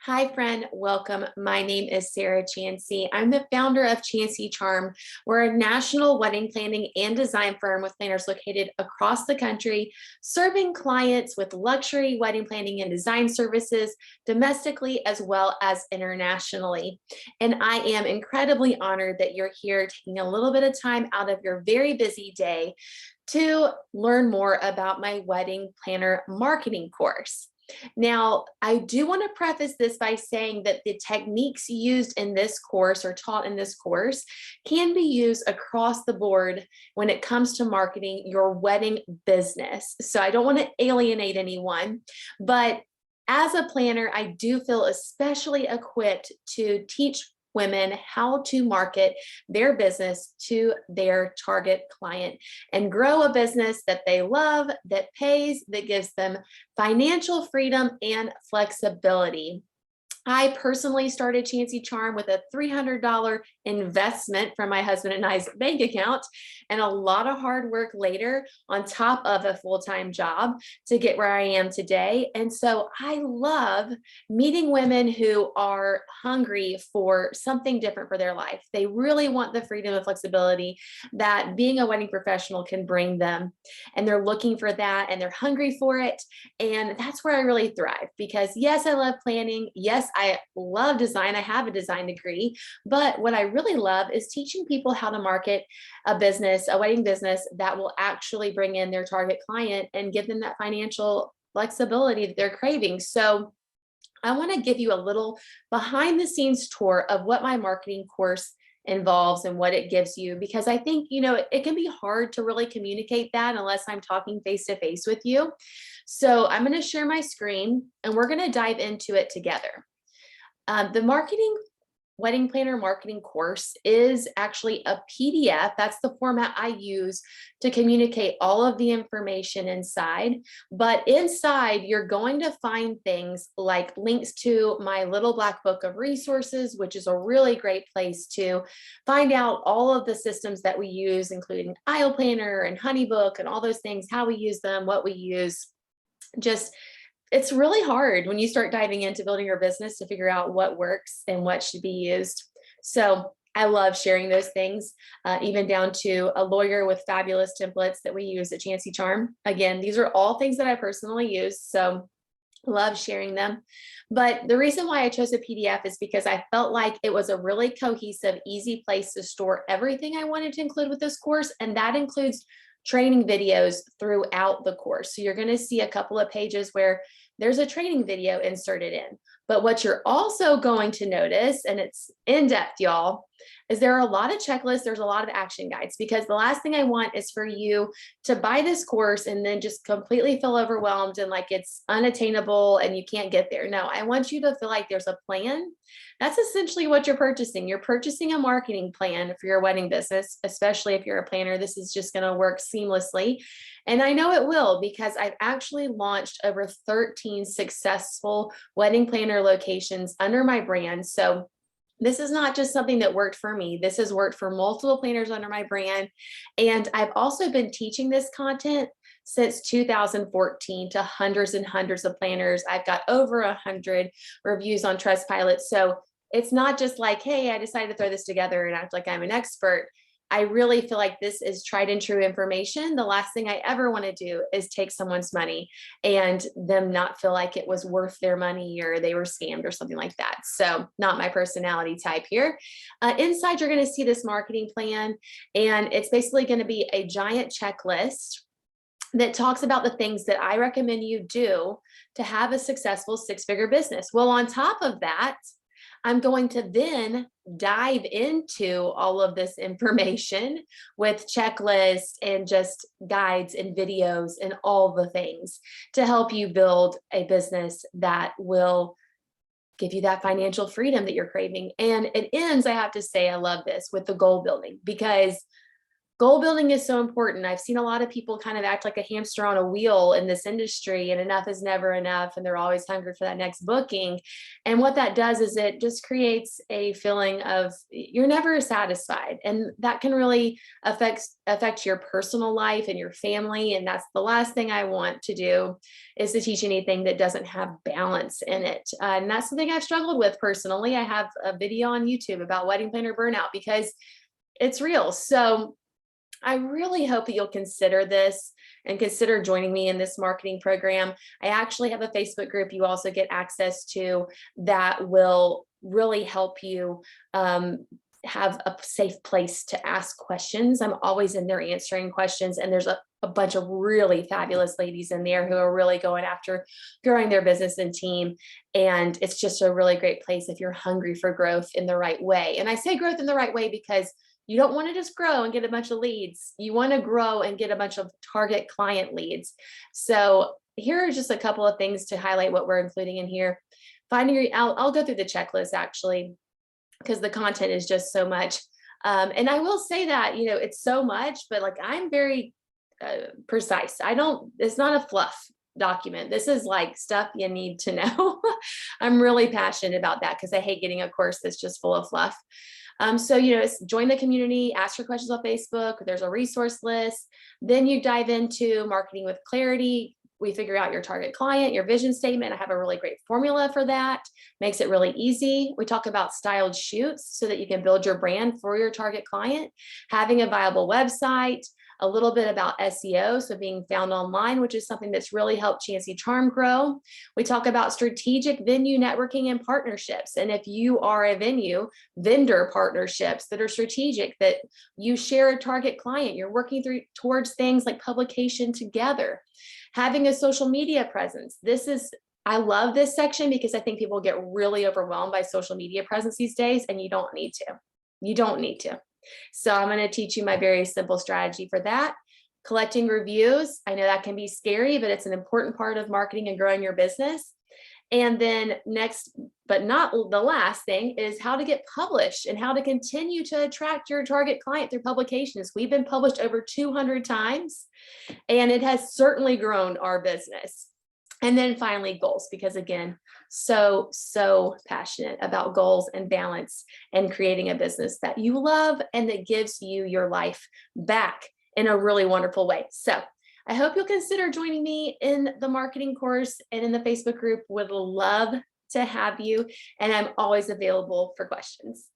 Hi, friend. Welcome. My name is Sarah Chansey. I'm the founder of Chansey Charm. We're a national wedding planning and design firm with planners located across the country, serving clients with luxury wedding planning and design services domestically as well as internationally. And I am incredibly honored that you're here taking a little bit of time out of your very busy day to learn more about my wedding planner marketing course. Now, I do want to preface this by saying that the techniques used in this course or taught in this course can be used across the board when it comes to marketing your wedding business. So I don't want to alienate anyone, but as a planner, I do feel especially equipped to teach women how to market their business to their target client and grow a business that they love, that pays, that gives them financial freedom and flexibility. I personally started Chansey Charm with a $300 investment from my husband and I's bank account and a lot of hard work later on top of a full-time job to get where I am today. And so I love meeting women who are hungry for something different for their life. They really want the freedom and flexibility that being a wedding professional can bring them. And they're looking for that and they're hungry for it. And that's where I really thrive because yes, I love planning. Yes, I love design. I have a design degree, but what I really love is teaching people how to market a business, a wedding business that will actually bring in their target client and give them that financial flexibility that they're craving. So I want to give you a little behind the scenes tour of what my marketing course involves and what it gives you, because I think, it can be hard to really communicate that unless I'm talking face to face with you. So I'm going to share my screen and we're going to dive into it together. The wedding planner marketing course is actually a PDF. That's the format I use to communicate all of the information inside. But inside, you're going to find things like links to my little black book of resources, which is a really great place to find out all of the systems that we use, including Aisle Planner and Honeybook and all those things, how we use them, what we use. It's really hard when you start diving into building your business to figure out what works and what should be used. So I love sharing those things, even down to a lawyer with fabulous templates that we use at Chansey Charm. Again, these are all things that I personally use, so love sharing them. But the reason why I chose a PDF is because I felt like it was a really cohesive, easy place to store everything I wanted to include with this course, and that includes training videos throughout the course. So you're going to see a couple of pages where there's a training video inserted in. But what you're also going to notice, and it's in depth, y'all, is there are a lot of checklists. There's a lot of action guides, because the last thing I want is for you to buy this course and then just completely feel overwhelmed and like it's unattainable and you can't get there. No, I want you to feel like there's a plan. That's essentially what you're purchasing. You're purchasing a marketing plan for your wedding business, especially if you're a planner. This is just going to work seamlessly. And I know it will, because I've actually launched over 13 successful wedding planner locations under my brand. So this is not just something that worked for me. This has worked for multiple planners under my brand. And I've also been teaching this content since 2014 to hundreds and hundreds of planners. I've got over 100 reviews on Trustpilot. So it's not just like, hey, I decided to throw this together and act like I'm an expert. I really feel like this is tried and true information. The last thing I ever want to do is take someone's money and them not feel like it was worth their money or they were scammed or something like that. So not my personality type here. Inside, you're going to see this marketing plan, and it's basically going to be a giant checklist that talks about the things that I recommend you do to have a successful six-figure business. Well, on top of that, I'm going to then dive into all of this information with checklists and just guides and videos and all the things to help you build a business that will give you that financial freedom that you're craving. And it ends, I have to say, I love this, with the goal building, because goal building is so important. I've seen a lot of people kind of act like a hamster on a wheel in this industry, and enough is never enough. And they're always hungry for that next booking. And what that does is it just creates a feeling of you're never satisfied. And that can really affect your personal life and your family. And that's the last thing I want to do, is to teach anything that doesn't have balance in it. And that's something I've struggled with personally. I have a video on YouTube about wedding planner burnout because it's real. So I really hope that you'll consider this and consider joining me in this marketing program. I actually have a Facebook group you also get access to that will really help you have a safe place to ask questions. I'm always in there answering questions, and there's a bunch of really fabulous ladies in there who are really going after growing their business and team. And it's just a really great place if you're hungry for growth in the right way. And I say growth in the right way because you don't want to just grow and get a bunch of leads. You want to grow and get a bunch of target client leads. So here are just a couple of things to highlight what we're including in here. I'll go through the checklist actually, because the content is just so much. And I will say that, it's so much, but like I'm very precise. It's not a fluff document. This is like stuff you need to know. I'm really passionate about that because I hate getting a course that's just full of fluff. So, join the community, ask your questions on Facebook. There's a resource list. Then you dive into marketing with clarity. We figure out your target client, your vision statement. I have a really great formula for that. Makes it really easy. We talk about styled shoots so that you can build your brand for your target client, having a viable website, a little bit about SEO, so being found online, which is something that's really helped Chancey Charm grow. We talk about strategic venue networking and partnerships. And if you are a venue, vendor partnerships that are strategic, that you share a target client, you're working towards things like publication together. Having a social media presence. I love this section because I think people get really overwhelmed by social media presence these days, and you don't need to. You don't need to. So I'm going to teach you my very simple strategy for that. Collecting reviews. I know that can be scary, but it's an important part of marketing and growing your business. And then next, but not the last thing, is how to get published and how to continue to attract your target client through publications. We've been published over 200 times, and it has certainly grown our business. And then finally, goals, because again, so passionate about goals and balance and creating a business that you love and that gives you your life back in a really wonderful way. So I hope you'll consider joining me in the marketing course and in the Facebook group. Would love to have you. And I'm always available for questions.